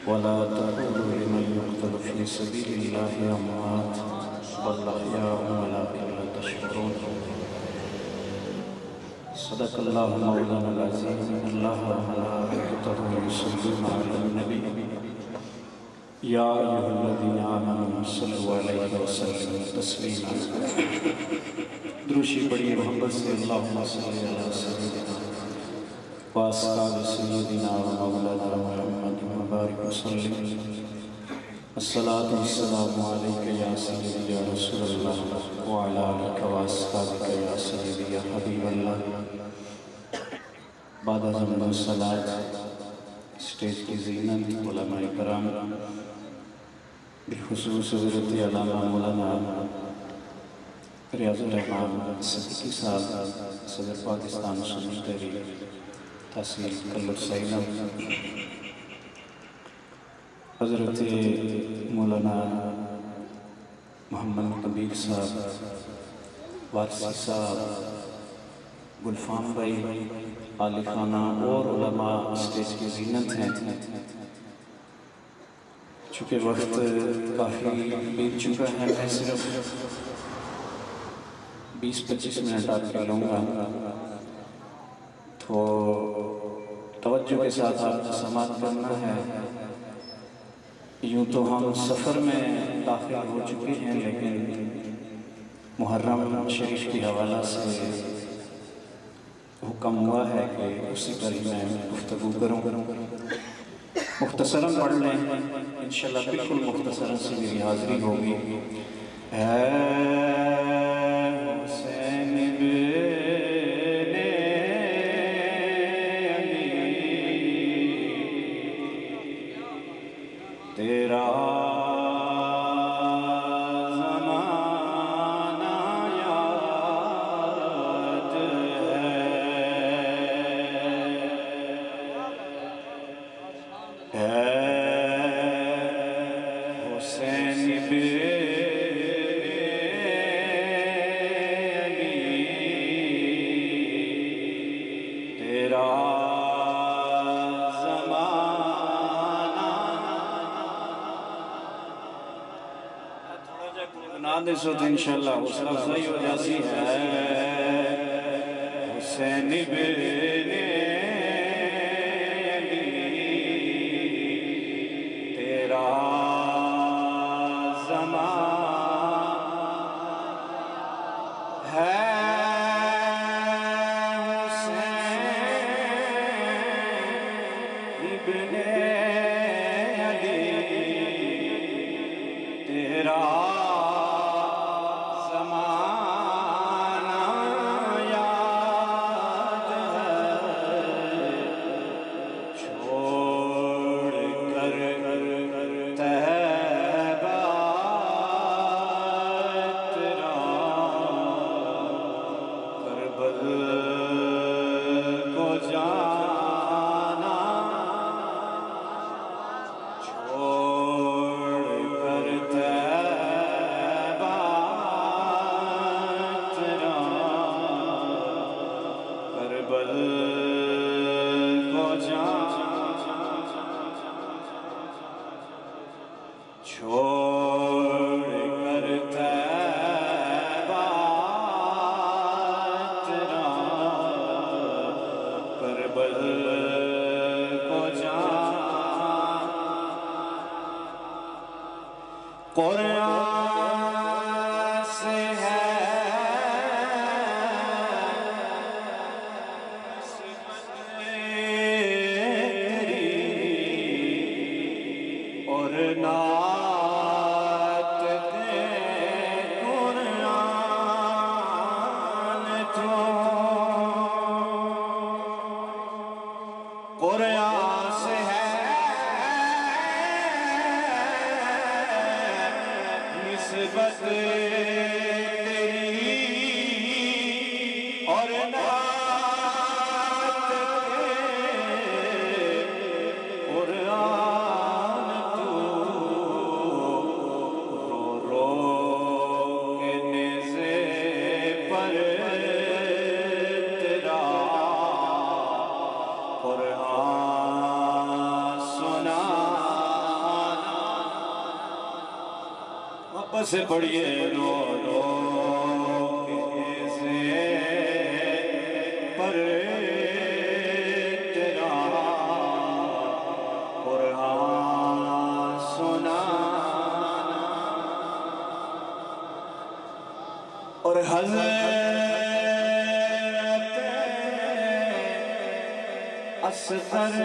ولا تقولوا لمن يقتل في سبيل الله أموات بل أحياء ولكن لا تشعرون. صدق الله مولانا العظيم. إن الله وملائكته يصلون على النبي يا أيها الذين آمنوا صلوا عليه وسلموا تسليما. دروشی بڑی محبت سے اللہم صلی علی سیدنا واسقاب سیدنا ومولانا محمد مبارک وسلم. الصلاة والسلام علیکہ یا سیدی یا رسول اللہ وعلی آلک واسقابک یا سیدی یا حبیب اللہ. بعد از حمد و صلاة اسٹیج کی زینت علماء کرام بالخصوص حضرت علامہ مولانا ریاض الرحمان صدیقی صاحب صدر پاکستان سنی تحریک تحصیل کلر سینہ، حضرت مولانا محمد کبیر صاحب وارثی صاحب، گلفام بھائی، عالی خانہ اور علماء اسٹیج کی زینت ہیں. چونکہ وقت کافی بیت چکا ہے، میں صرف 20-25 منٹ آپ کے لوں گا، تو توجہ کے ساتھ آپ نے سماعت کرنا ہے. یوں تو ہم سفر میں داخل ہو چکے ہیں، لیکن محرم شریف کی حوالہ سے حکم ہوا ہے کہ اسی پر ہی میں گفتگو کروں. مختصراً پڑھ لیں انشاءاللہ، بالکل مختصراً سی میری حاضری ہوگی. تیرا زمانہ یاد ہے حسین بن علی، تیرا نادے سو تو انشاءاللہ حوصلہ افزائی ہو جاتی ہے. حسین بن علی، تیرا زمان ہے حسین بن علی، تیرا قرآن سے ہے تیری اور نعت دے قرآن تو. قرآن سے ہے نسبت تیری اور نعت دے قرآن تو. رو رو کے نیزے پر تیرا قرآن سنا بس پڑھیے رو رو سے پر تیرا قرآن سنانا اور حضرت اصغر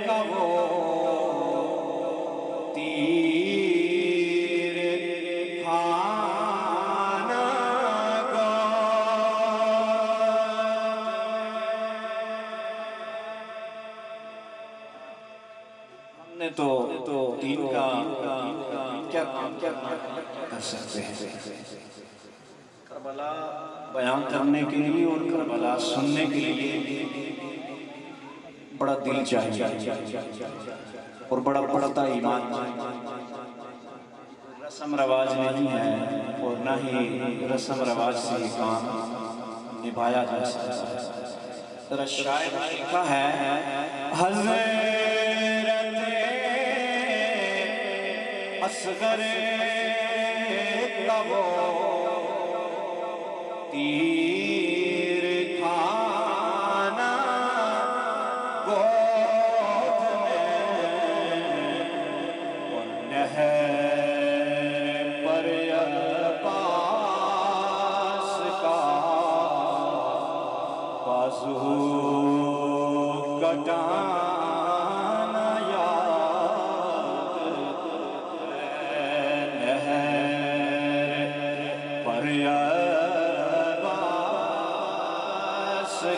کا وہ تیر کھانا گو ہم نے تو دین کا کیا کر سکتے ہیں کربلا بیان کرنے کے لیے اور کربلا سننے کے لیے بڑا دل چاہیے اور بڑا پڑتا ایمان رسم رواج نہیں ہے اور نہ ہی رسم رواج سے یہ کام نبھایا جا سکتا ہے ذرا شاعر نے لکھا ہے حضرت اصغر کا وہ تیر کھانا گود میں اور نہر پر عباس کا بازو کٹانا یاد نہر پر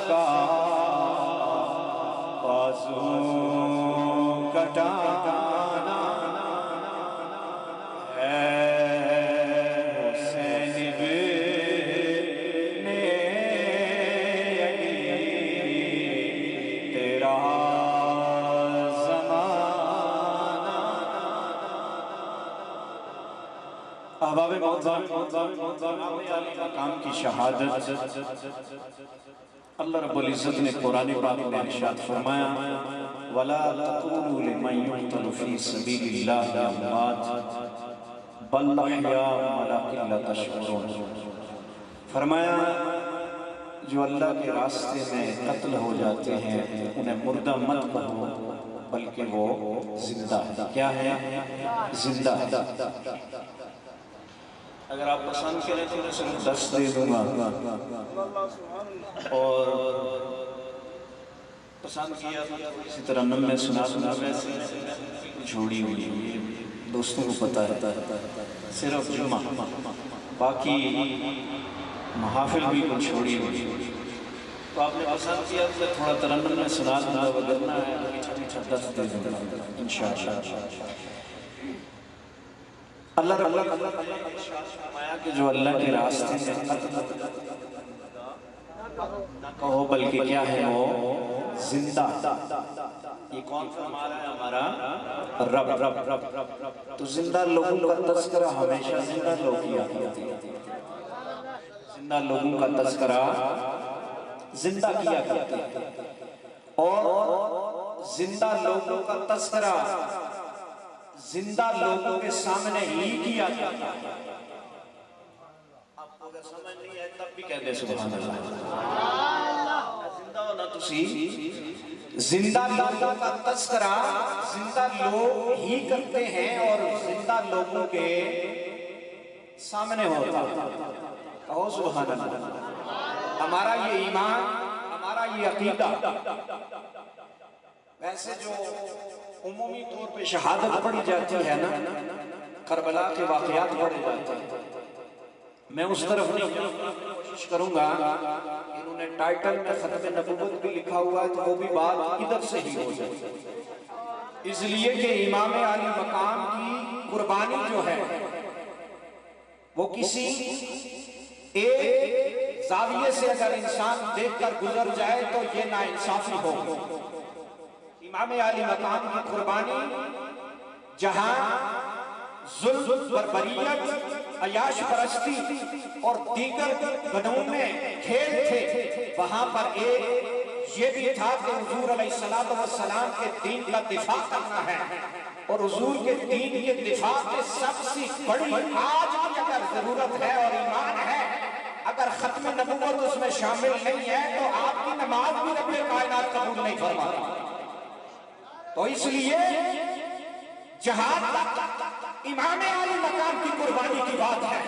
کا بازو کٹانا ہے حسین ابن علی تیرا زمانہ احباب مقام کی شہادت اللہ رب العزت نے قرآن پاک میں ارشاد فرمایا وَلَا تَقُولُوا لِمَنْ يُقْتَلُ فِي سَبِيلِ اللَّهِ أَمْوَاتٌ بَلْ أَحْيَاءٌ وَلَكِنْ لَا تَشْعُرُونَ فرمایا جو اللہ کے راستے میں قتل ہو جاتے ہیں انہیں مردہ مت کہو بلکہ وہ زندہ ہے کیا ہے زندہ ہے اگر آپ پسند کریں تو میں صرف 10 دے دوں گا اور پسند کیا اسی طرح میں سنا ویسے جھوڑی ہوئی دوستوں کو پتہ ہے صرف جمعہ باقی محافل بھی کچھ چھوڑی ہوئی تو آپ نے پسند کیا تو تھوڑا ترنم میں سنا دوں گا وگرنا ہے 10 دے دوں گا انشاءاللہ اللہ رب فرمایا کہ جو اللہ کے راستے میں نہ کہو بلکہ کیا ہے وہ زندہ یہ کون فرما رہا ہے ہمارا رب تو زندہ لوگوں کا تذکرہ ہمیشہ زندہ لوگ کیا کرتے ہیں زندہ لوگوں کا تذکرہ زندہ کیا کرتے ہیں اور زندہ لوگوں کا تذکرہ زندہ لوگوں کے سامنے ہی کیا جاتا ہے آپ کو اگر سمجھ نہیں ہے تب بھی کہہ دے سبحان اللہ زندہ ہونا تسی زندہ لوگوں کا تذکرہ زندہ لوگ ہی کرتے ہیں اور زندہ لوگوں کے سامنے ہوتا ہے کہو سبحان اللہ ہمارا یہ ایمان ہمارا یہ عقیدہ ویسے جو عمومی طور پہ شہادت پڑھی جاتی ہے نا کربلا کے واقعات پڑھے جاتے ہیں میں اس طرف نہیں کوشش کروں گا انہوں نے ٹائٹل میں ختم نبوت بھی لکھا ہوا ہے تو وہ بھی بات ادھر سے ہی ہو جائے اس لیے کہ امام علی مقام کی قربانی جو ہے وہ کسی ایک زاویے سے اگر انسان دیکھ کر گزر جائے تو یہ ناانصافی ہو امام علی مقام کی قربانی جہاں ظلم بربریت عیاش پرستی اور دیگر گناہوں میں کھیل تھے وہاں پر ایک یہ بھی تھا کہ حضور علیہ السلام کے دین کا دفاع کرنا ہے اور حضور کے دین کے دفاع کے سب سے بڑی آج بھی اگر ضرورت ہے اور ایمان ہے، اگر ختم نبوت اس میں شامل نہیں ہے تو آپ کی نماز بھی رب کائنات قبول نہیں فرماتا۔ تو اس لیے جہاں امام عالی مقام کی قربانی کی بات ہے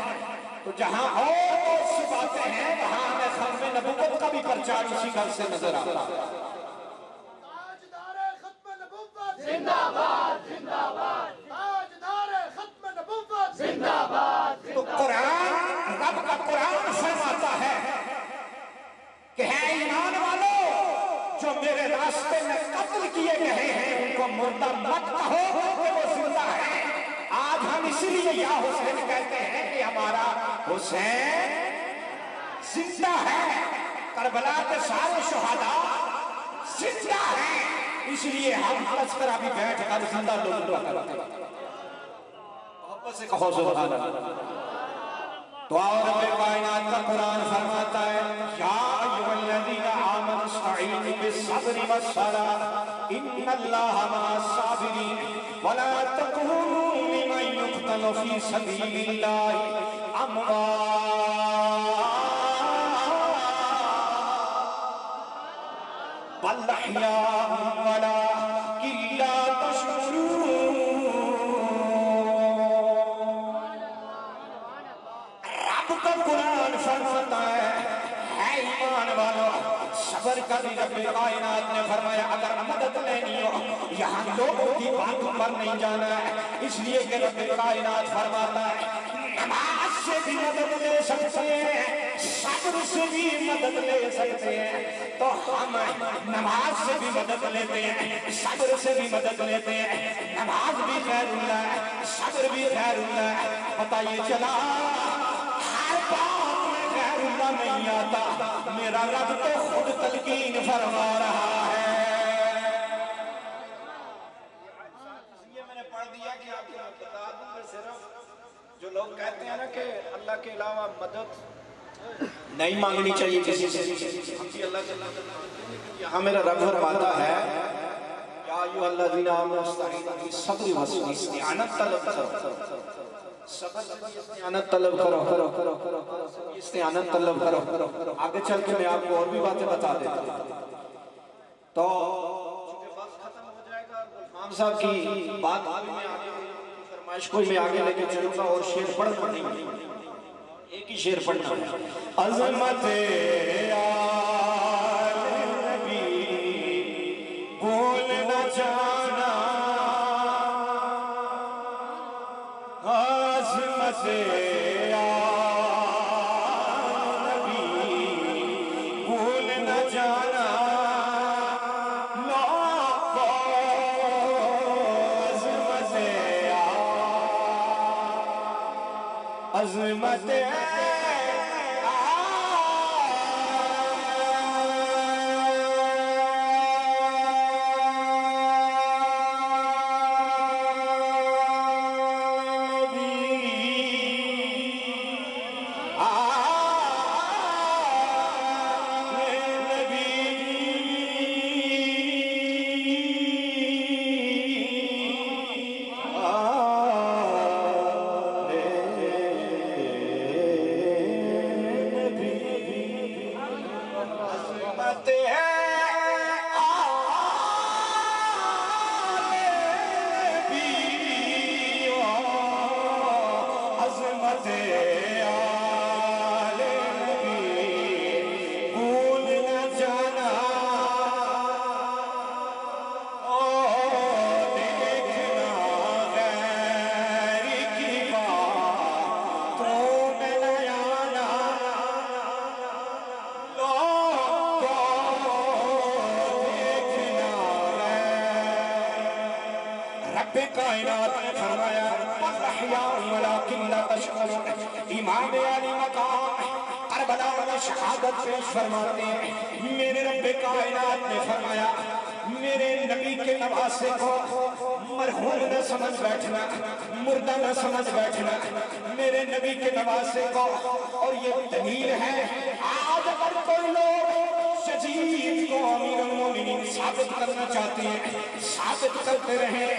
تو جہاں اور بہت سی باتیں ہیں وہاں ہمیں ختم نبوت کا بھی پرچار اسی گھر سے نظر آتا ہے۔ تاجدار ختم نبوت زندہ باد، زندہ باد، تاجدار ختم نبوت زندہ باد۔ تو قرآن، رب کا قرآن فرماتا ہے کہ ہے ایمان والو جو میرے راستے میں قتل کیے گئے ہیں ان کو مردہ مت کہو کہ وہ زندہ ہے۔ آج ہم اسی لیے یا حسین کہتے ہیں کہ ہمارا حسین زندہ ہے، کربلا کے سارے شہداء زندہ ہیں، اس لیے ہم تذکرہ بھی بیٹھ کر زندہ لوگ دعا کرتے ہیں۔ محبت سے کہو سبحان اللہ۔ تو رب کائنات کا قرآن فرماتا ہے یا ایھا الذین آمنوا استعینوا بالصبر والصلاۃ ان اللہ مع الصابرین ولا تکونوا ممن یقتل فی سبیل اللہ اموات بل احیاء ولکن لا تشعرون۔ رب کا قرآن فرماتا ہے ایمان والو صبر کا بھی رب کائنات نے فرمایا اگر مدد لینی ہو یہاں لوگوں کی باتوں پر نہیں جانا ہے، اس لیے کہ رب کائنات فرماتا ہے نماز سے بھی مدد لے سکتے ہیں، صبر سے بھی مدد لے سکتے ہیں، تو ہم نماز سے بھی مدد لیتے ہیں، صبر سے بھی مدد لیتے ہیں۔ نماز بھی خیر اللہ ہے، صبر بھی خیر اللہ ہے۔ پتہ یہ چلا ہر بات میں خیر اللہ نہیں آتا، میرا رب تو خود تلقین فرما رہا ہے۔ اس لیے میں نے پڑھ دیا کہ آپ کو بتا دوں کہ صرف جو لوگ کہتے ہیں نا کہ اللہ کے علاوہ مدد نہیں مانگنی چاہیے کسی سے، ہم بھی اللہ کے علاوہ یہاں میرا رب فرماتا ہے یا ایھا الذین آمنوا استعینوا بالصبر والصلاۃ، استعانت طلب کرو، صبر سے استعانت طلب کرو، استعانت طلب کرو۔ آگے چل کے میں آپ کو اور بھی باتیں بتا دیتا ہوں۔ تو چونکہ وقت ختم ہو جائے گا، غلام صاحب کی بات بھی میں آگے فرمائش کوئی میں آگے لے کے چلوں گا اور شعر پڑھنا نہیں، ایک ہی شعر پڑھنا ہے۔ عظمت آل نبی بھول نہ جانا، عظمت آل نبی بھول نہ جانا، عظمت کائنات نے فرمایا امام علی مقام کربلا میں شہادت پیش فرماتے ہیں، میرے رب کائنات نے فرمایا میرے نبی کے نواسے کو مرحوم نہ سمجھ بیٹھنا، مردہ نہ سمجھ بیٹھنا، میرے نبی کے نواسے کو۔ اور یہ دلیل ہے آج اگر کوئی لوگ یزید کو امیر المومنین ثابت کرنا چاہتے ہیں، ثابت کرتے رہیں،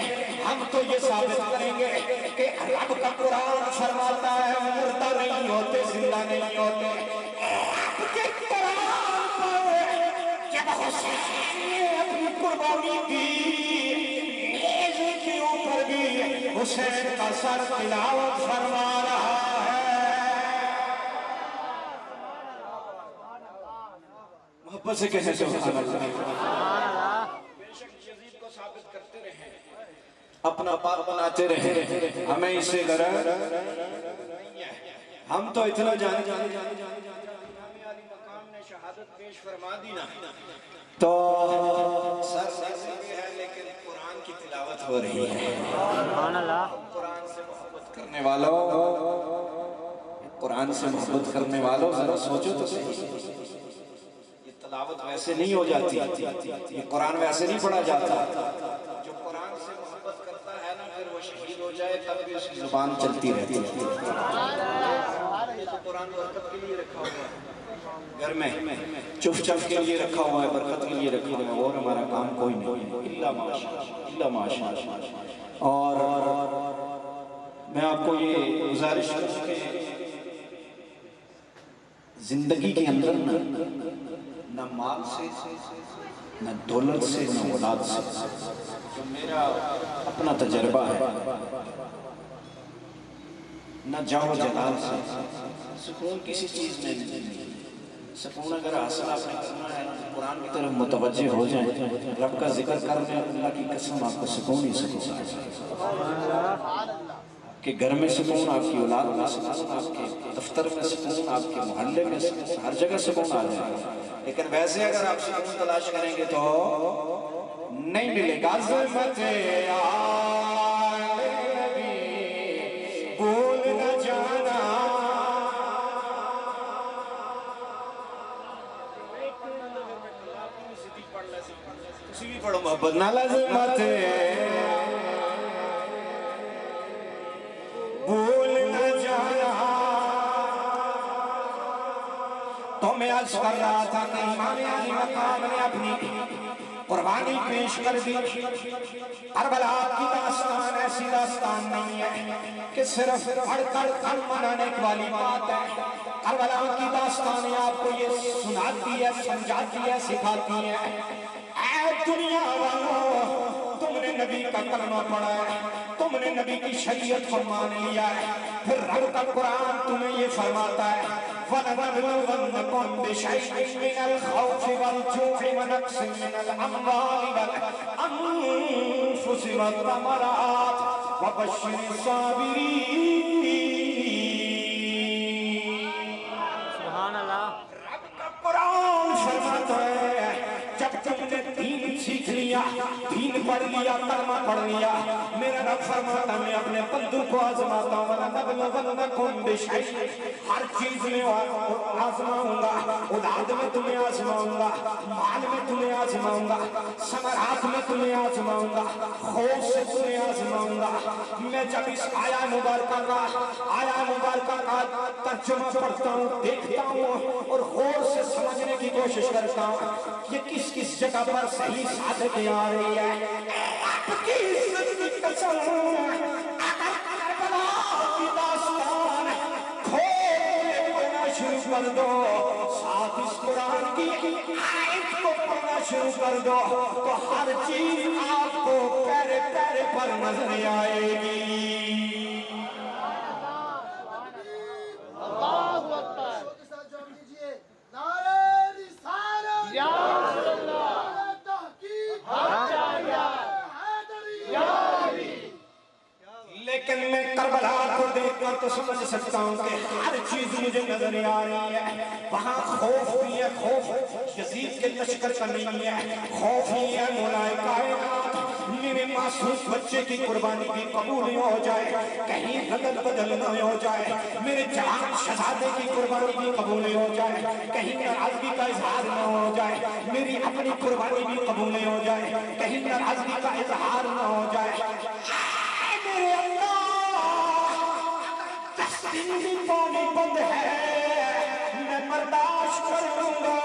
ہم تو یہ ثابت کریں گے کہ رب کا قرآن فرماتا ہے مردہ نہیں ہوتے زندہ نہیں ہوتے. آپ کے قرآن پر جب حسین نے اپنی قربانی دی نیز کے اوپر بھی حسین کا سر تلاوت فرما رہا ہے. محبت سے کہنے سے سبحان اللہ. بے شک یزید کو ثابت کرتے رہے اپنا پاک بناتے رہے ہمیں اس سے غرض نہیں ہے. ہم تو اتنا جانے امام علی مقام نے شہادت پیش فرما دی نا تو سر بھی ہے لیکن قرآن کی تلاوت ہو رہی ہے. سبحان اللہ. قرآن سے محبت کرنے والوں قرآن سے محبت کرنے والوں ذرا سوچو تو صحیح. یہ تلاوت ویسے نہیں ہو جاتی, یہ قرآن ویسے نہیں پڑھا جاتا. جو قرآن سے محبت کرتا ہے نا پھر وہ شہید ہو جائے تب بھی اس کی زبان چلتی رہتی ہے. یہ تو قرآن برکت کے لیے رکھا ہوا ہے گھر میں, چف چف کے لیے رکھا ہوا ہے, برکت کے لیے رکھا ہوا ہے, اور ہمارا کام کوئی نہیں ہے الا ماشاءاللہ. اور میں آپ کو یہ گزارش کروں کہ زندگی کے اندر نہ مال سے نہ دولت سے نہ اولاد سے, جو میرا اپنا تجربہ ہے, نہ جاہ و جلال سے سکون کسی چیز میں نہیں. سکون اگر حاصل آپ نے کرنا ہے قرآن کی طرف متوجہ ہو جائیں, رب کا ذکر کرنے اللہ کی قسم آپ کو سکون ہی سکون ہے. کہ گھر میں سکون, آپ کی اولاد میں سکون, آپ کے دفتر میں سکون, آپ کے محلے میں سکون, ہر جگہ سکون آ جائے گا. لیکن ویسے اگر آپ سکون تلاش کریں گے تو نہیں ملے گا. عظمت آل نبی بھول نہ جانا, کسی بھی پڑھو محبت نہ. لازمت بھول نہ جانا. تو میں عرض کر رہا تھا کہ امام علی مقام نے اپنی قربانی پیش کر دی. کربلا کی داستان ایسی داستان نہیں ہے کہ صرف پڑھ کر کن منانے والی بات ہے. کربلا کی داستانیں آپ کو یہ سناتی ہے, سمجھاتی ہے, سکھاتی ہے. اے دنیا والوں, تم نے نبی کا کلمہ پڑھا ہے, تم نے نبی کی شریعت کو مان لیا ہے, پھر رب کا قرآن تمہیں یہ فرماتا ہے وَلَنَبْلُوَنَّكُمْ بِشَيْءٍ مِّنَ الْخَوْفِ وَالْجُوعِ وَنَقْصٍ مِّنَ الْأَمْوَالِ وَالْأَنفُسِ وَالثَّمَرَاتِ وَبَشِّرِ الصَّابِرِينَ. سبحان اللہ. رب کا قرآن فرماتا ہے جب تم نے دین سیکھ لیا, دین پڑھ لیا, کلمہ پڑھ لیا, میرا رب فرماتا میں اپنے بندوں کو آزماتا ہوں. وَلَنَبْلُوَنَّكُمْ بِشَيْءٍ, ہر چیز میں آزماؤں گا. اولاد میں تمہیں آزماؤں گا, مال میں تمہیں آزماؤں گا, ثمرات میں تمہیں آزماؤں گا, خوف سے تمہیں آزماؤں گا. میں جب اس آیا مبارکہ کا ترجمہ پڑھتا ہوں, دیکھتا ہوں اور غور سے سمجھنے کی کوشش کرتا ہوں یہ کس جگہ پر صحیح صادق آ رہی ہے. آپ کی عزت کی قسم, اگر کربلا کی داستان کھولے پڑھنا شروع کر دو, ساتھ اس قرآن کی آیت کو پڑھنا شروع کر دو تو ہر چیز آپ کو پیرے پیرے پر نظر آئے گی. لیکن میں کربلا کو دیکھ کر تو سمجھ سکتا ہوں کہ ہر چیز مجھے نظر آ رہی ہے. وہاں خوف بھی ہے, خوف یزید کے لشکر کا نہیں ہے, خوف ہی ہے مولائے کائنات میرے معصوم بچے کی قربانی بھی قبول نہ ہو جائے, کہیں بدل بدل نہ ہو جائے, میرے جوان شہزادے کی قربانی بھی قبول ہو جائے, کہیں ناراضگی کا اظہار نہ ہو جائے, میری اپنی قربانی بھی قبول ہو جائے, کہیں ناراضگی کا اظہار نہ ہو جائے. میرے بھی پانی بند ہے, میں برداشت کر لوں گا.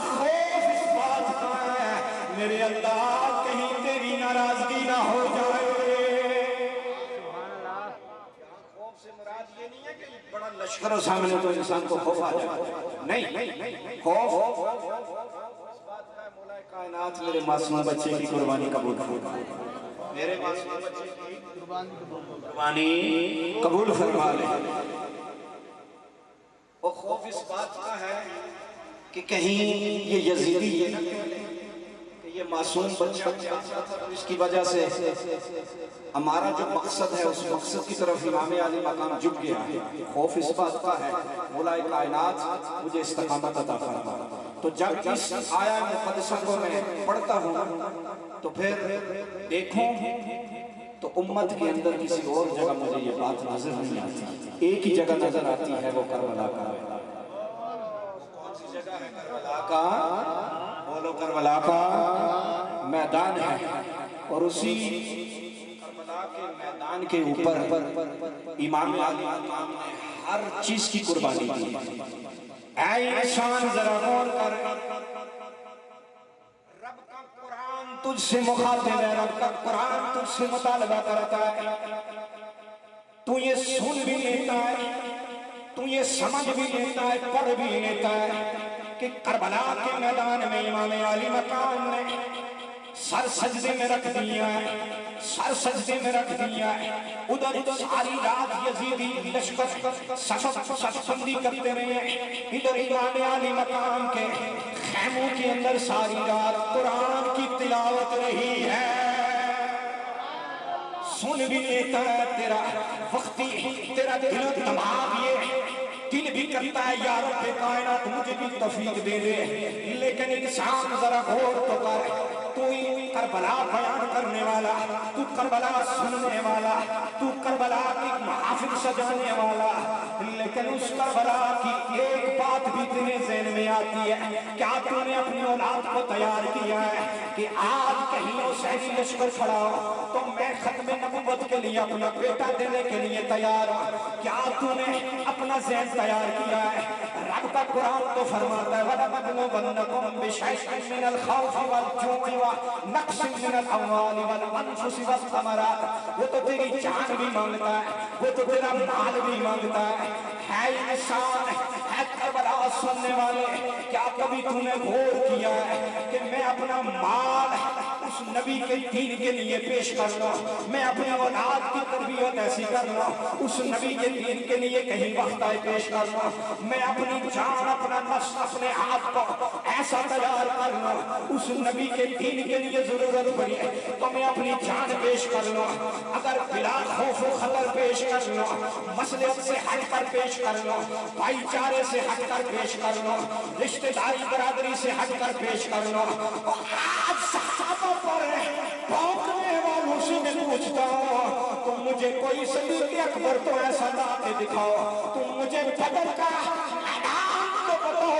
خوف اس بات کا ہے میرے اللہ کہیں تیری ناراضگی نہ ہو جائے. کرو سامنے تو انسان کو خوف آ جائے. نہیں خوف اس بات کا مولا کائنات میرے معصوم بچے کی قربانی قبول فرما. میرے معصوم بچے کی قربانی قبول فرما لے. وہ خوف اس بات کا ہے کہ کہیں یہ یزیدی یہ نہ کہہ لے کہ یہ معصوم بچہ پیاسا تھا تو اس کی وجہ سے ہمارا جو مقصد ہے اس مقصد کی طرف امام علی مقام جھک گیا ہے. خوف اس بات کا ہے مولا کائنات مجھے استقامت عطا فرما. تو جب اس آیہ مقدسہ کو میں پڑھتا ہوں تو پھر دیکھوں تو امت کے اندر کسی اور جگہ مجھے یہ بات نظر نہیں آتی. ایک ہی جگہ نظر آتی ہے وہ کربلا کا. کون سی جگہ ہے کربلا کا؟ بولو کربلا کا میدان ہے. اور اسی کربلا کے میدان کے اوپر امام علی مقام نے ہر چیز کی قربانی دی. اے انسان ذرا غور کر، رب کا قرآن تجھ سے مخاطب ہے، رب کا قرآن تجھ سے مطالبہ کرتا ہے. تو یہ سن بھی لیتا ہے، تو یہ سمجھ بھی لیتا ہے، پڑھ بھی لیتا ہے کہ کربلا کے میدان میں امام علی مقام نے سر سجدے میں رکھ دیا ہے، سر سجدے میں رکھ دیا ہے. ادھر ساری رات یزیدی لشکر صف بندی کرتے رہے. ادھر امام علی مقام کے خیموں کے اندر ساری رات قرآن کی تلاوت رہی ہے. سن بھی لیتا ہے تیرا وقتی، تیرا دل و دماغ یہ دل بھی کرتا ہے یا رب کائنات مجھے بھی توفیق دے دے. لیکن انسان ذرا غور تو کر، تو کربلا بیان کرنے والا، تو کربلا سننے والا، تو کربلا کی محافل سجانے والا، لیکن اس کربلا کی ایک بات بھی تیرے ذہن میں آتی ہے. کیا تو نے اپنی اولاد کو تیار کیا ہے کہ آج کہیں حسینی لشکر کھڑا ہو تو میں ختم نبوت کے لیے اپنا بیٹا دینے کے لیے تیار ہوں؟ کیا تو نے اپنا ذہن تیار کیا ہے؟ رب کا قرآن تو فرماتا ہے وَلَنَبْلُوَنَّكُمْ بِشَيْءٍ مِّنَ الْخَوْفِ وَالْجُوعِ وَنَقْصٍ مِّنَ الْأَمْوَالِ وَالْأَنفُسِ وَالثَّمَرَاتِ. وہ تو تیری جان بھی مانگتا ہے، وہ تو تیرا مال بھی مانگتا ہے. ہے انسان ہے کربلا سننے والے، کیا کبھی تم نے غور کیا ہے کہ میں اپنا مال اس نبی کے دین کے لیے پیش کر لوں، میں اپنے اولاد کی تربیت ایسی کر لوں، اس نبی کے دین کے لیے کہیں وقت آئے پیش کر لوں، میں اپنی جان، اپنا نفس، اپنے آپ کو ایسا تیار کر لوں، اس نبی کے دین کے لیے ضرورت پڑی تو میں اپنی جان پیش کر لوں. اگر بلا خوف و خطر پیش کر لوں، مصلحت سے ہٹ کر پیش کر لوں، بھائی چارے سے ہٹ کر پیش کر لوں، رشتہ داری برادری سے ہٹ کر پیش کر لوں. آج صحابہ پر پہنچنے والوں سے میں پوچھتا ہوں تم مجھے کوئی صدیق اکبر تو ایسا لا کے دکھاؤ، تم مجھے بدر کا میدان تو بتاؤ.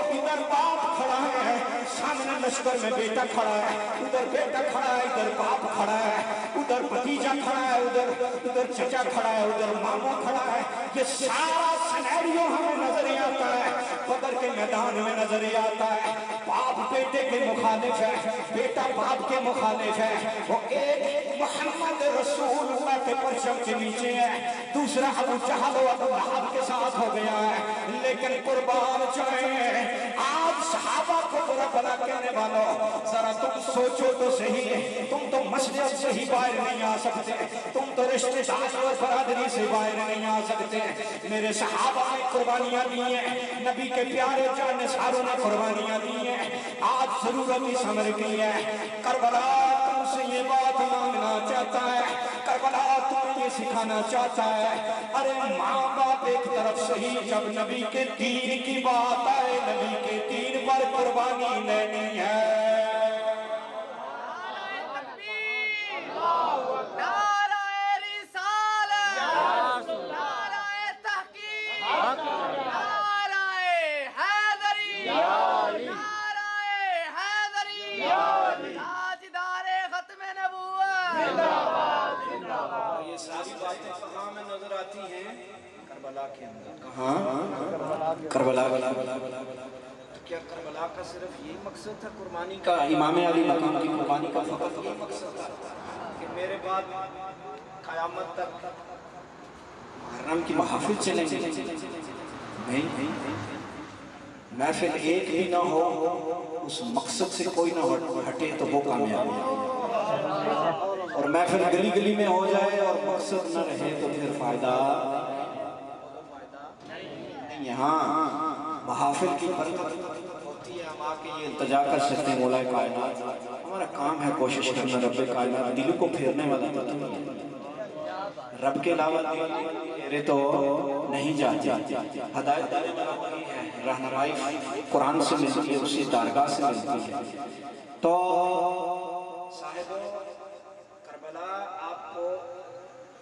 ادھر باپ کھڑا ہے، سامنے لشکر میں بیٹا کھڑا ہے، ادھر بیٹا کھڑا ہے، ادھر باپ کھڑا ہے، ادھر بھتیجا کھڑا ہے، ادھر چچا کھڑا ہے، ادھر ماما کھڑا ہے. یہ سارا سینیریو ہمیں نظر آتا ہے، بدر کے میدان میں نظر آتا ہے. باپ بیٹے کے مخالف ہے، بیٹا باپ کے مخالف ہے. وہ ایک محمد رسول اللہ کے پرچم کے نیچے ہے، دوسرا ابو جہل و ابو لہب کے ساتھ ہو گیا ہے. لیکن قربان جائیں آج صحابہ کو برا بھلا کہنے والوں، ذرا تم سوچو تو صحیح، تم تو مصلحت سے ہی باہر نہیں آ سکتے، تم تو رشتے داری اور برادری سے باہر نہیں آ سکتے. میرے صحابہ نے قربانیاں دی ہیں، نبی کے پیارے جان نثاروں نے قربانیاں دی ہیں. آج ضرورت ہی سمجھ گئی ہے. کربلا تم سے یہ بات مانگنا چاہتا ہے، کربلا تمہیں یہ سکھانا چاہتا ہے. ارے ماں باپ ایک طرف صحیح، جب نبی کے دین کی بات آئے، نبی کے دین پر قربانی لینی ہے. یہ ساری باتیں کہاں میں نظر آتی ہیں؟ کربلا کے اندر. کہاں؟ کربلا. کیا کربلا کا صرف یہی مقصد تھا قربانی کا؟ امام علی مقام کی قربانی کا فقط یہی مقصد تھا کہ میرے بعد قیامت تک محرم کی محافل چلیں گے نہیں، محفل ایک بھی نہ ہو، اس مقصد سے کوئی نہ ہٹے تو وہ کامیاب ہے، اور محفل گلی گلی میں ہو جائے اور مقصد نہ رہے تو پھر فائدہ نہیں۔ یہاں محافل کی برکت ہوتی ہے، ہم آ کے یہ التجا کر سکتے ہیں مولا کائنات ہمارا کام ہے کوشش کرنا، رب کائنات دل کو پھیرنے والا تو تم ہی ہے، رب کے علاوہ میرے تو نہیں جاتے، ہدایت دینے والا وہی ہے، رہنمائی قرآن سے ملتی ہے، اسی درگاہ سے ملتی ہے۔ تو صاحب کربلا آپ کو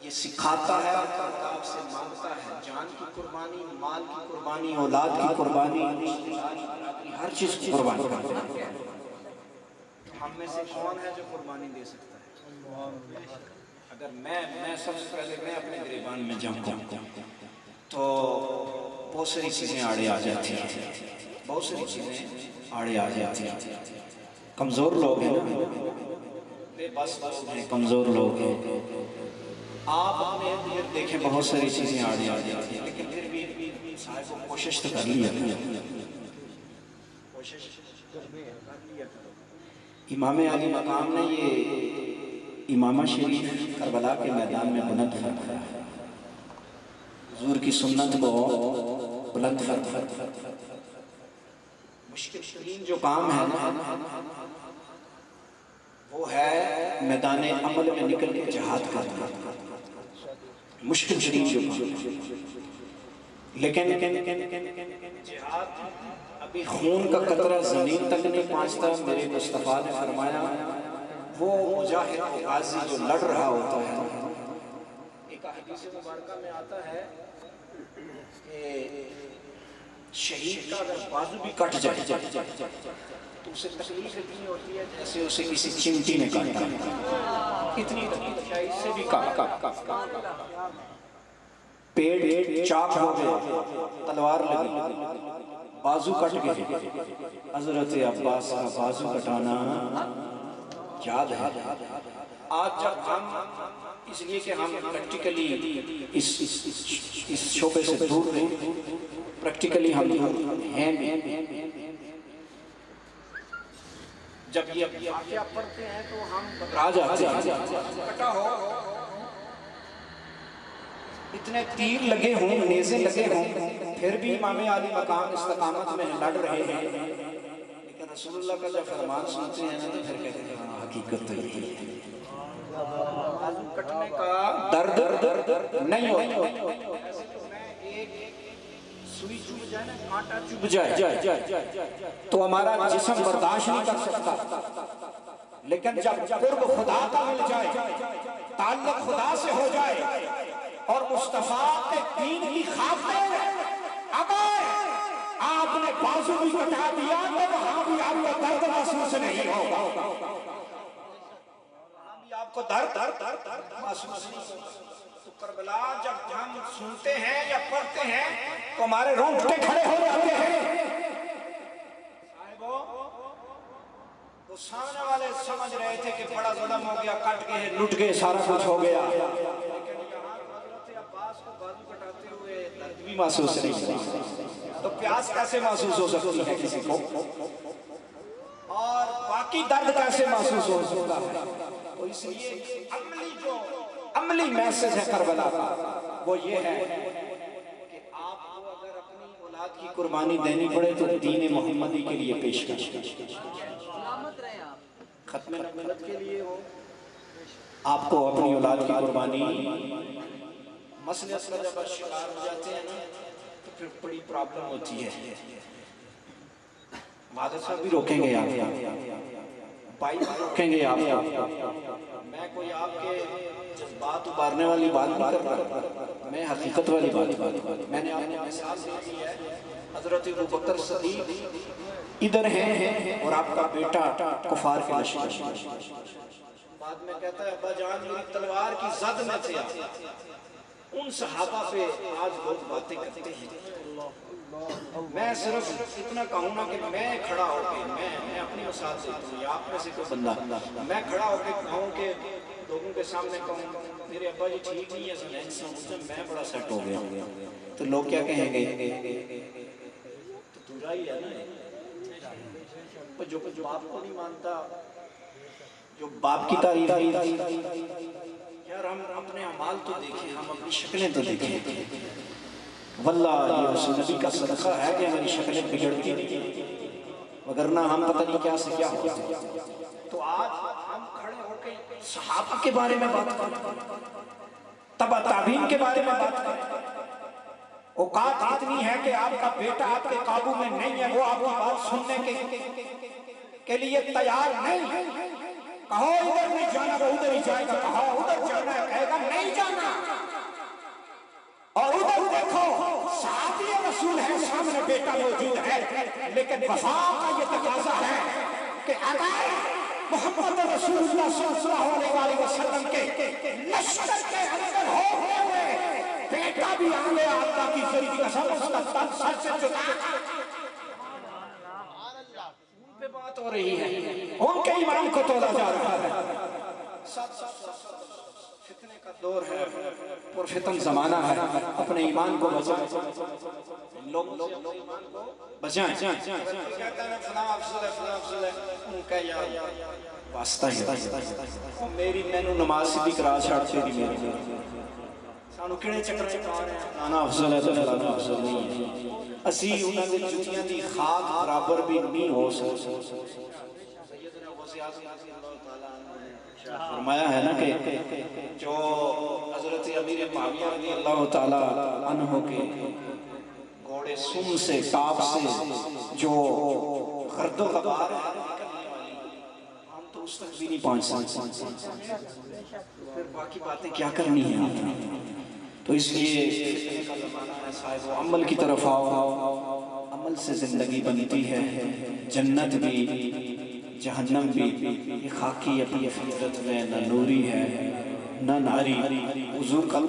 یہ سکھاتا ہے اور آپ سے مانگتا ہے جان کی قربانی، مال کی قربانی، اولاد کی قربانی، ہر چیز کی قربانی کرتا ہے۔ ہم میں سے کون ہے جو قربانی دے سکتا ہے؟ اگر میں سب سے پہلے میں اپنے گریبان میں جاؤں تو بہت ساری چیزیں آڑے آ جاتی ہیں، بہت ساری چیزیں آڑے آ جاتی ہیں۔ کمزور لوگ ہیں نا، بے بس لوگ ہیں، کمزور لوگ ہیں، آپ اپنے ارد دیکھیں بہت ساری چیزیں آڑے آ جاتی ہیں، لیکن پھر بھی صاحب کو کوشش تو کر لیا، کوشش کر لیا۔ امام علی مقام نے یہ امامہ شریف کربلا کے میدان میں بلند فرمایا ہے، حضور کی سنت کو بلند فرمایا۔ مشکل ترین جو کام ہے نا وہ ہے میدان عمل میں نکل کے جہاد کرنا، مشکل ترین جو کام، لیکن جہاد ابھی خون کا قطرہ زمین تک نہیں پہنچتا۔ میرے مصطفیٰ نے فرمایا وہ مجاہد و غازی جو لڑ رہا ہوتا ہے، ایک حدیث مبارکہ میں آتا ہے کہ شہید کا اگر بازو بھی کٹ جائے تو اسے تکلیف اتنی ہوتی ہے جیسے اسے کسی چمٹی نے کاٹا، اتنی تکلیف ہے، اس سے بھی پیٹ چاک ہو گیا، تلوار لگی، بازو کٹ گئے۔ حضرت عباس کا بازو کٹانا یاد ہے۔ آج جب ہم اس لیے کہ ہم پریکٹیکلی اس شعبے سے دور رہے، پریکٹیکلی ہم ہیں، جب یہ واقعہ پڑھتے ہیں تو ہم گھبرا جاتے ہیں، کٹا ہو، اتنے تیر لگے ہوں، نیزے لگے ہوں، پھر بھی امام علی مقام استقامت میں لڑ رہے ہیں، لیکن رسول اللہ کا جب فرمان سنتے ہیں نا تو پھر کہتے ہیں ہاں حقیقت تو یہی ہے، بازو کٹنے کا درد نہیں ہوتا۔ ایسے تو میں ایک سوئی چبھ جائے نا، کانٹا چبھ جائے تو ہمارا جسم برداشت نہیں کر سکتا، لیکن جب قرب خدا کا مل جائے، تعلق خدا سے ہو جائے اور مصطفیٰ کے دین کی خاطر اگر آپ نے بازو بھی کٹا دیا تو وہاں بھی آپ کو درد محسوس نہیں ہوگا، وہاں بھی آپ کو درد محسوس نہیں ہوگا۔ تو کربلا جب ہم سنتے ہیں یا پڑھتے ہیں تو ہمارے رونگٹے کھڑے ہو جاتے ہیں۔ صاحبوں، وہ سامنے والے سمجھ رہے تھے کہ بڑا ظلم ہو گیا، کٹ گئے، لٹ گئے، سارا کچھ ہو گیا، بازو کٹاتے ہوئے درد بھی محسوس نہیں ہوتا، تو پیاس کیسے محسوس ہو سکتی ہے کسی کو، اور باقی درد کیسے محسوس ہو سکتا ہے؟ تو اس لیے عملی میسج ہے کربلا کا، وہ یہ ہے کہ آپ کو اگر اپنی اولاد کی قربانی دینی پڑے تو دین محمدی کے لیے پیش کریں، ختم نبوت کے لیے ہو، آپ کو اپنی اولاد کی قربانی، مسئلہ جب شکار ہو جاتے ہیں نا تو پھر بڑی پرابلم ہوتی ہے۔ مادر صاحب بھی روکیں گے آپ، بھائی بھی روکیں گے آپ، میں کوئی آپ کے جذبات ابارنے والی بات نہیں کر رہا، میں حقیقت والی بات، میں نے آپ نے مثال دی ہے، حضرت ابوبکر صدیق ادھر ہیں اور آپ کا بیٹا کفار کے لشکر، بعد میں کہتا ہے ابا جان میری تلوار کی زد میں تھے، ان صحابہ پہ آج لوگ باتیں کرتے ہیں، میں صرف اتنا کہوں نا کہ میں کھڑا ہو کے، میں اپنی مثال دیتا ہوں یا آپ میں سے کوئی بندہ، میں کھڑا ہو کے کہوں کہ لوگوں کے سامنے کہوں میرے ابا جی ٹھیک نہیں ہے زنین سے میں بڑا سیٹ ہو گیا تو لوگ کیا کہیں گے تو تجھا ہی ہے نا جو باپ کو نہیں مانتا جو باپ کی تعریف یار ہم اپنے اعمال تو دیکھیں ہم اپنی شکلیں تو دیکھیں واللہ یہ اس نبی کا صدقہ ہے کہ ہماری شکلیں بگڑتی نہیں وگرنہ ہم پتہ نہیں کیا سے کیا ہوتے تو آج ہم کھڑے ہو کے صحابہ کے بارے میں بات کریں تبع تابعین کے بارے میں بات کریں اوقات اتنی ہے کہ آپ کا بیٹا آپ کے قابو میں نہیں ہے وہ آپ کی بات سننے کے لیے تیار نہیں کہو ادھر نہیں جانا وہ ادھر ہی جائے گا کہو ادھر جانا ہے کہے گا نہیں جانا اور ادھر دیکھو صحابی رسول ہے سامنے بیٹا موجود ہے لیکن وفا کا یہ تقاضا ہے کہ اگر محمد رسول اللہ صلی اللہ علیہ وسلم کے لشکر کے اندر ہوتے ہوئے بیٹا بھی آگے آقا کی ذریعہ قسم اس کا تن سر سے جدا ان پہ بات ہو رہی ہے ان کے ایمان کو تولا جا رہا ہے فتنے کا دور ہے پر فتن زمانہ ہے اپنے ایمان کو بچائیں لوگ بچائیں کہتے ہیں فلاں افضل ہے ان کا یا واسطہ ہے میری مینو نماز سے بھی کرا چھاڑتے دی میری سانو کیڑے چکر چکا رہے ہیں فلانا افضل ہے تو فلانا افضل نہیں ہے اسی انہوں نے جتیاں دی خاک برابر بھی نہیں ہو سکتے سیدنا غوث اعظم رضی اللہ تعالیٰ عنہ نے فرمایا ہے نا کہ جو حضرت امیر معاویہ رضی اللہ تعالیٰ عنہ کے گھوڑے سم سے ٹاپ سے جو غرد و غبار ہم تو اس تک بھی نہیں پہنچ سکتے پھر باقی باتیں کیا کرنی ہیں آپ نے تو اس لیے صاحب عمل کی طرف آؤ عمل سے زندگی بنتی ہے جنت بھی جہنم بھی یہ خاکی اپنی فطرت میں نہ نوری ہے نہ ناری حضور کا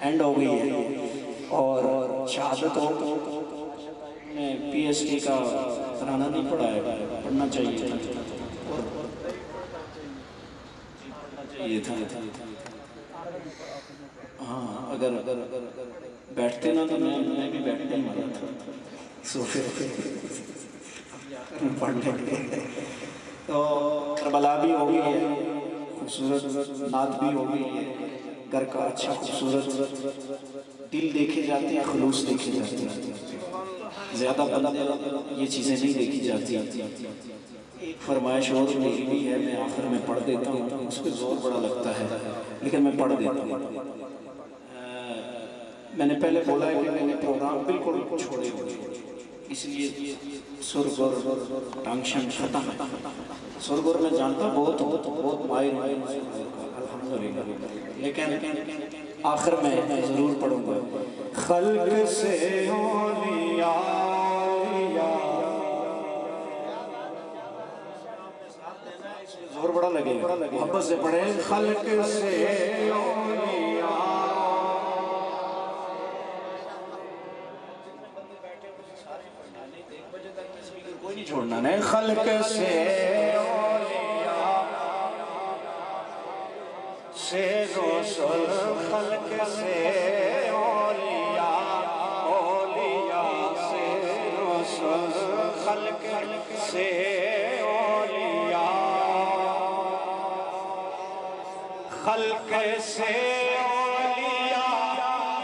اینڈ ہو گئی ہے اور شہادت ہو میں پی ایچ ڈی کا ترانہ نہیں پڑھا ہے پڑھنا چاہیے تھا ہاں اگر بیٹھتے نا تو میں بھی بیٹھنے ہی والا تھا صوفے پڑھنے کے تو کربلا بھی ہو گئی ہے خوبصورت نعت بھی ہو گئی ہے گھر کا اچھا خوبصورت دل دیکھے جاتے ہیں خلوص دیکھے جاتے ہیں زیادہ بندے یہ چیزیں نہیں دیکھی جاتی ایک فرمائش اور میری بھی ہے میں آخر میں پڑھ دیتا ہوں اس پہ زور بڑا لگتا ہے لیکن میں پڑھ دیتا ہوں میں نے پہلے بولا ہے کہ میں نے پروگرام بالکل چھوڑے ہوئے اس لیے سرگور ٹانکشن ختم ہے سرگور میں جانتا بہت مائر الحمدللہ لیکن آخر میں ضرور پڑھوں گا خلق سے اولیاء زور بڑا لگے گا محبت سے پڑھیں خلق سے اولیاء کوئی نہیں چھوڑنا نہیں خلق سے اولیاء سے رسول خلق سے اولیاء اولیاء سے رسول خلق سے اولیاء خلق سے اولیاء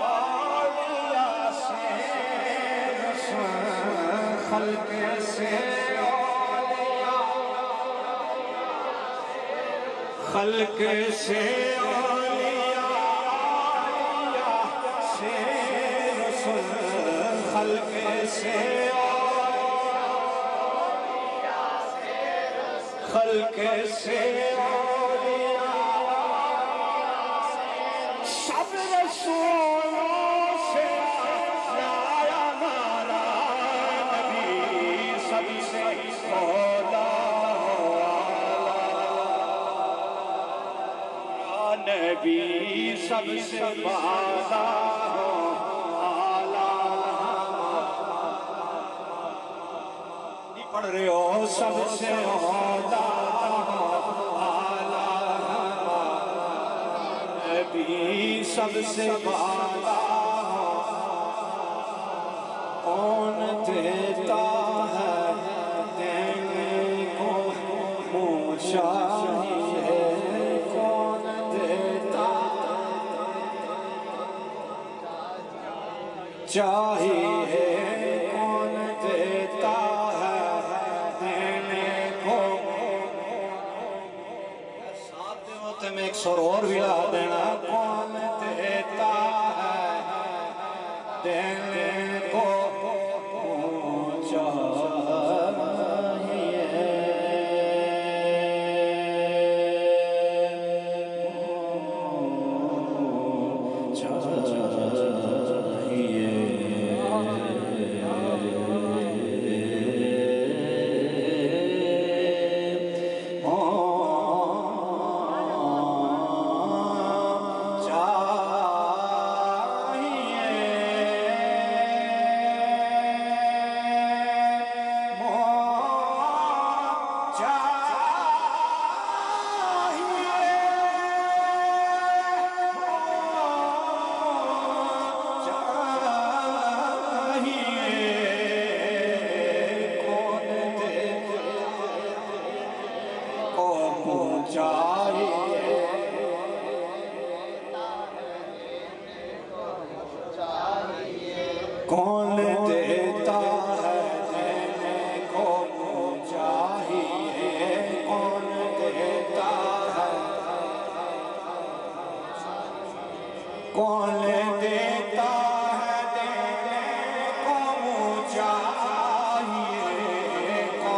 اولیاء سے رسول خلق سے اولیاء خلق سے اولیاء سے رسول خلق سے خلق سے سب رسولوں سے لایا مارا نبی سب سے مولا نبی سب سے بالا نہیں پڑھ رہے ہو سب سے مولا سب سے بالا کون دیتا ہے دینے کو منہ چاہیے کون دیتا چاہیے کون دیتا ہے دینے کو ساتھ ہوتے میں ایک سور اور بھی لا دینا کون دیتا ہے دینے کو کون دیتا ہے دینے کو چاہیے کون دیتا ہے کون دیتا ہے دینے کو چاہیے کون دیتا ہے دینے کو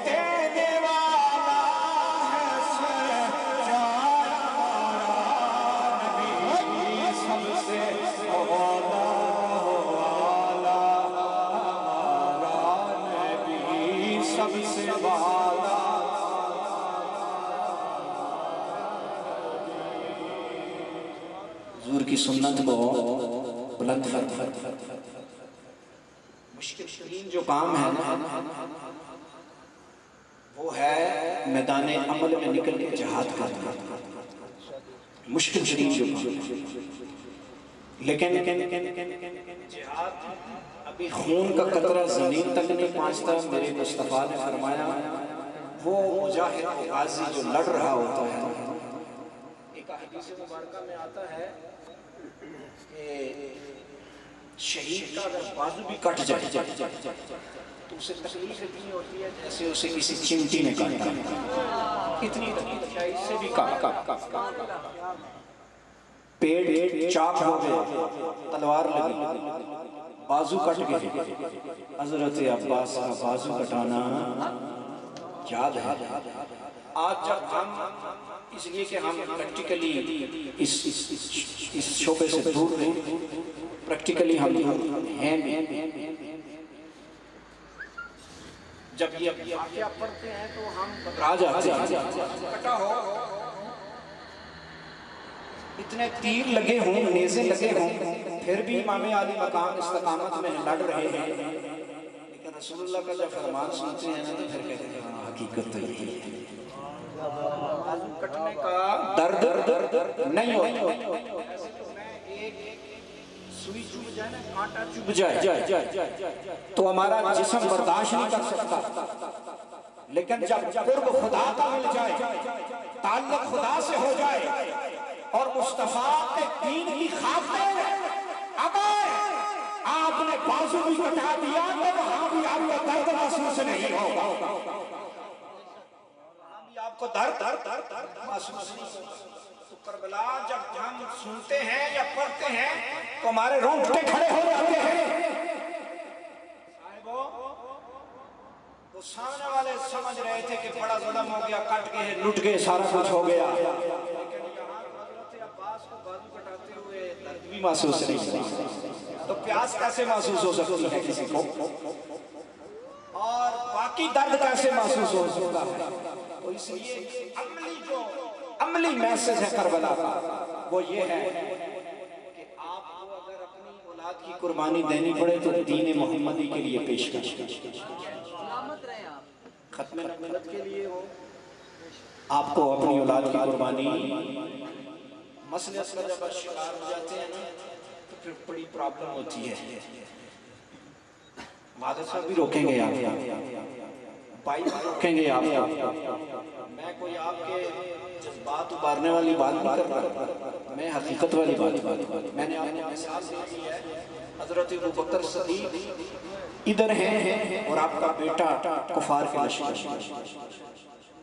دینے والا ہے سب سے والا والا ہمارا نبی سب سے والا حضور کی سنت کو بلند مشکل ترین جو کام ہے وہ ہے میدان عمل میں نکل کے جہاد کرنا مشکل ترین جو کام لیکن جہاد ابھی خون کا قطرہ زمین تک نہیں پہنچتا میرے مصطفیٰ نے فرمایا وہ مجاہد غازی جو لڑ رہا ہوتا ہے ایک حدیث مبارکہ میں آتا ہے کہ شہید کا اگر بازو بھی کٹ جائے تو اسے تکلیف اتنی ہوتی ہے جیسے اسے کسی چمٹی نے کاٹا اتنی تکلیف ہے اس سے بھی پیڑ چاک ہو گیا تلوار لگی بازو کٹ گئے حضرت عباس کا بازو کٹانا یاد ہے آج جب ہم اس لیے کہ ہم پریکٹیکلی اس شعبے سے دور ہیں پریکٹیکلی ہم ہیں جب یہ واقعہ پڑھتے ہیں تو ہم گھبرا جاتے ہیں کٹا ہو اتنے تیر لگے ہوں نیزے لگے ہوں پھر بھی امام عالی مقام استقامت میں لڑ رہے ہیں لیکن رسول اللہ کا جب فرمان سنتے ہیں تو پھر کہتے ہیں حقیقت تو یہ ہے بازو کٹنے کا درد نہیں ہوتا سوئی چوب جائے نا کانٹا چوب جائے تو ہمارا جسم برداشت نہیں کر سکتا لیکن جب قرب خدا کا مل جائے تعلق خدا سے ہو جائے اور مصطفیٰ کے دین کی خاطر اگر آپ نے بازو بھی کٹا دیا تو وہاں بھی آپ کو درد محسوس نہیں ہوگا وہاں بھی آپ کو درد محسوس نہیں ہوگا تو کربلا جب ہم سنتے ہیں یا پڑھتے ہیں تو ہمارے رونگٹے کھڑے ہو جاتے ہیں صاحبوں وہ سامنے والے سمجھ رہے تھے کہ بڑا ظلم ہو گیا کٹ گئے لٹ گئے سارا کچھ ہو گیا بھی محسوس نہیں تو پیاس کیسے محسوس ہو سکتی ہے کسی کو اور باقی درد کیسے محسوس ہو سکتا ہے تو اس لیے عملی میسج ہے کربلا کا وہ یہ ہے کہ آپ کو اگر اپنی اولاد کی قربانی دینی پڑے تو دین محمدی کے لیے پیش کریں ختم نبوت کے لیے ہو آپ کو اپنی اولاد کی قربانی مسئلے کا جب شکار ہو جاتے ہیں نا تو پھر بڑی پرابلم ہوتی ہے. والد صاحب بھی روکیں گے آپ، بھائی بھی روکیں گے آپ. میں کوئی آپ کے جذبات ابارنے والی بات نہیں کر رہا، میں حقیقت والی بات. میں نے آپ کو مثال دی ہے، حضرت ابوبکر صدیق ادھر ہیں اور آپ کا بیٹا کفار کے لشکر.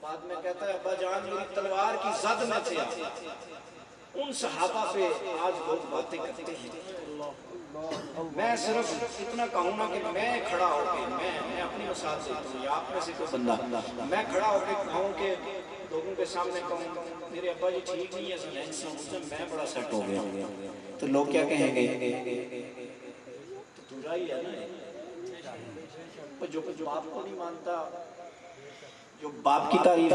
بعد میں کہتا ہے ابا جان میری تلوار کی زد میں تھے آپ. ان صحابہ پہ آج لوگ باتیں کرتے ہیں. میں صرف اتنا کہوں نا کہ میں کھڑا ہو کے میں اپنی مثال دیتا ہوں یا آپ میں سے کوئی بندہ میں کھڑا ہو کے کہوں کہ لوگوں کے سامنے کہوں میرے ابا جی ٹھیک نہیں ہے سنین سے میں بڑا سیٹ ہو گیا تو لوگ کیا کہیں گے؟ تو دورا ہی ہے نا، جو باپ کو نہیں مانتا، جو باپ کی تعریف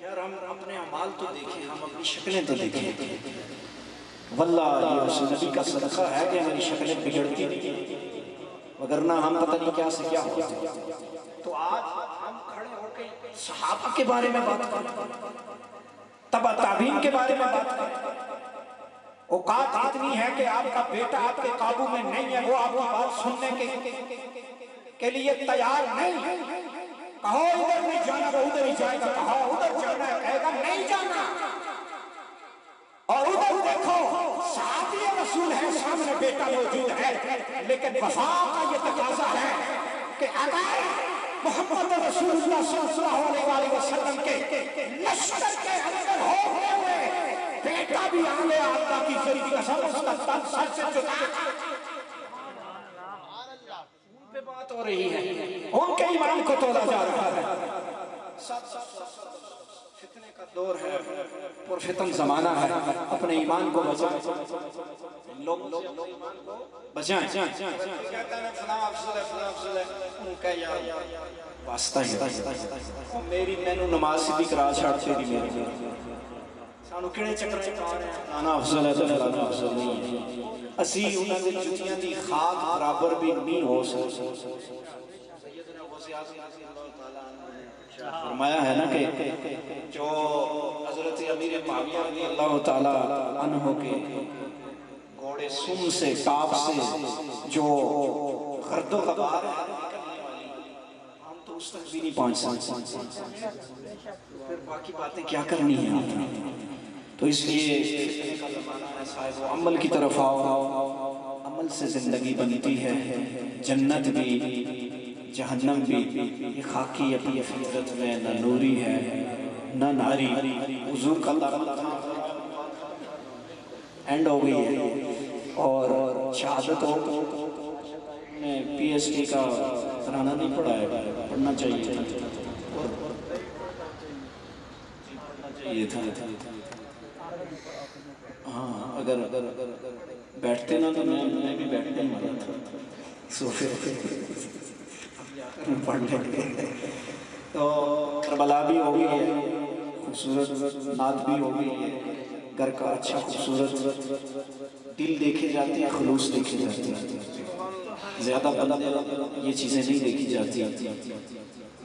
یار ہم اپنے اعمال تو دیکھیں، ہم اپنی شکلیں تو دیکھیں. واللہ یہ اس نبی کا صدقہ ہے کہ ہماری شکلیں بگڑتی نہیں، وگرنہ ہم پتہ نہیں کیا سے کیا ہوتے. تو آج ہم کھڑے ہو کے صحابہ کے بارے میں بات کریں، تبع تابعین کے بارے میں بات کریں. اوقات اتنی ہے کہ آپ کا بیٹا آپ کے قابو میں نہیں ہے، وہ آپ کی بات سننے کے لیے تیار نہیں ہے. کہو ادھر نہیں جانا وہ ادھر ہی جائے گا، کہو ادھر جانا ہے کہے گا نہیں جانا. اور ادھر دیکھو صحابی رسول ہے سامنے بیٹا موجود ہے، لیکن وفا کا یہ تقاضا ہے کہ اگر محمد رسول اللہ صلی اللہ علیہ وسلم کے لشکر کے اندر ہوتے ہوئے بیٹا بھی آ گیا اللہ کی ذری قسم اس کا تن سر سے جدا. ان پہ بات ہو رہی ہے، ان کے ایمان کو توڑا جا رہا ہے. فتنے کا دور ہے، پرفتن زمانہ ہے، اپنے ایمان کو بچائیں. لوگ ایمان کو بچائیں. کہتا ہے فلاں افضل ہے فلاں افضل ہے، ان کا یار واسطہ ہی میری مینو نماز بھی کرا چھاڑتے دی میری سانو کیڑے چکر چکا رہے ہیں فلانا افضل ہے تو فلانا افضل نہیں ہے. اسی انہوں نے جتیاں دی خاک برابر بھی نہیں ہو سکتے. سیدنا غوث اعظم رضی اللہ تعالیٰ عنہ نے فرمایا ہے نا کہ جو حضرت امیر معاویہ رضی اللہ تعالیٰ عنہ کے گھوڑے سم سے ٹاپ سے جو غرد و غبار نکلنے والی ہم تو اس تک بھی نہیں پہنچ سکتے، پھر باقی باتیں کیا کرنی ہیں آپ نے. تو اس لیے فتنے کا زمانہ ہے صاحب، عمل کی طرف آؤ، عمل سے زندگی بنتی ہے. جنت بھی جہنم بھی یہ خاکی اپنی فطرت میں نہ نوری ہے نہ ناری. حضور کا اینڈ ہو گئی ہے اور شہادت ہو. میں پی ایچ ڈی کا ترانہ نہیں پڑھا ہے، پڑھنا چاہیے تھا. ہاں اگر بیٹھتے نا تو میں بھی بیٹھنے ہی والا تھا صوفے پڑھ لیں. تو کربلا بھی ہو گئی ہے، خوبصورت نعت بھی ہو گئی ہے، گھر کا اچھا خوبصورت دل دیکھے جاتے ہیں، خلوص دیکھے جاتے ہیں. زیادہ بندے یہ چیزیں نہیں دیکھی جاتی.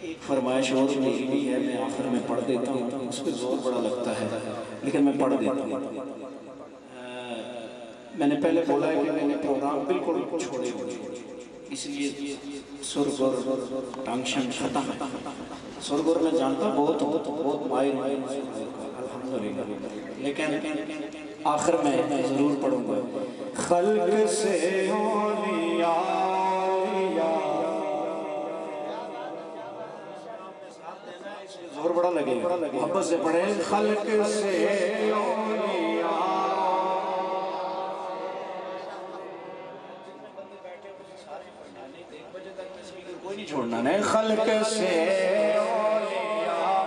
ایک فرمائش اور میری بھی ہے، میں آخر میں پڑھ دیتا ہوں، اس پہ زور بڑا لگتا ہے لیکن میں پڑھ دیتا ہوں. میں نے پہلے بولا ہے کہ میں نے پروگرام بالکل چھوڑے ہوئے، اس لیے سرگر ٹانکشن ختم ہے. سرگر میں جانتا بہت مائر الحمدللہ، لیکن آخر میں ضرور پڑھوں گا. خلق سے اولیاء زور بڑا لگے گا، محبت سے پڑھیں. خلق سے اولیاء کوئی نہیں چھوڑنا ہے. خلق سے اولیاء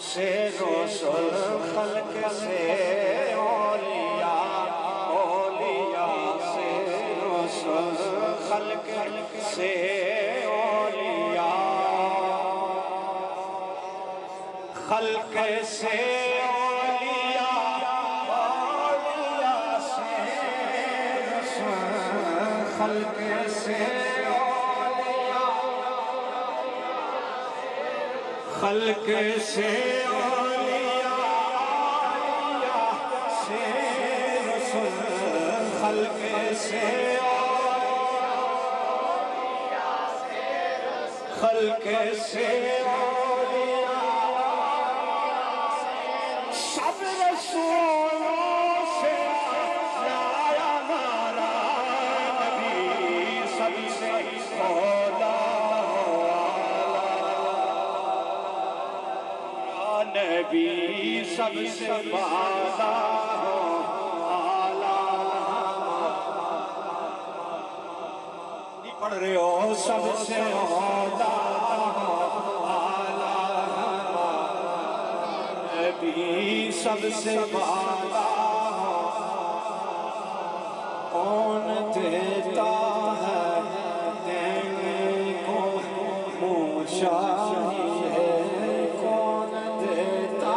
سے رسول، خلق سے اولیاء، اولیاء سے رسول، خلق سے اولیاء، خلق سے اولیاء، اولیاء سے رسول، خلق سے اولیاء، خلق سے اولیاء سے رسول، خلق سے خلق سے سب رسولوں سے لایا ہمارا نبی، سب سے اولا نبی، سب سے بالا پڑھ رہے ہو، سب سے اولا نبی، سب سے بالا کون دیتا ہے دینے کو منہ چاہیے، کون دیتا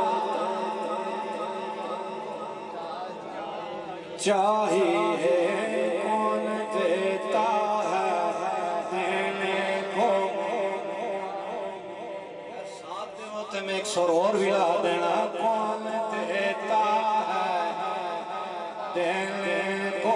چاہیے، کون دیتا ہے دینے کو۔ ساتھ ہوتے میں ایک سر اور بھی لا دینا، کون دیتا ہے دینے کو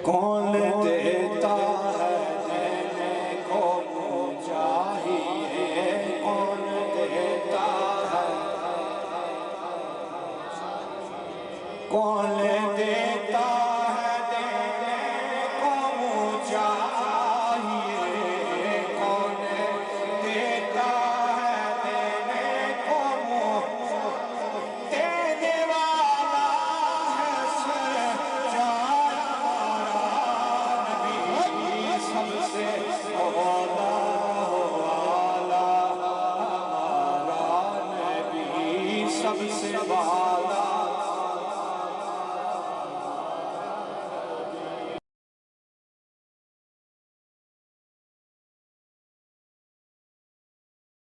کون دیتا ہے دینے کو چاہیے، کون دیتا ہے، کون دیتا ہے دینے کو چاہیے، کون دیتا ہے دینے کو دینے والا ہے سب سے اولا والا ہمارا نبی، سب سے بالا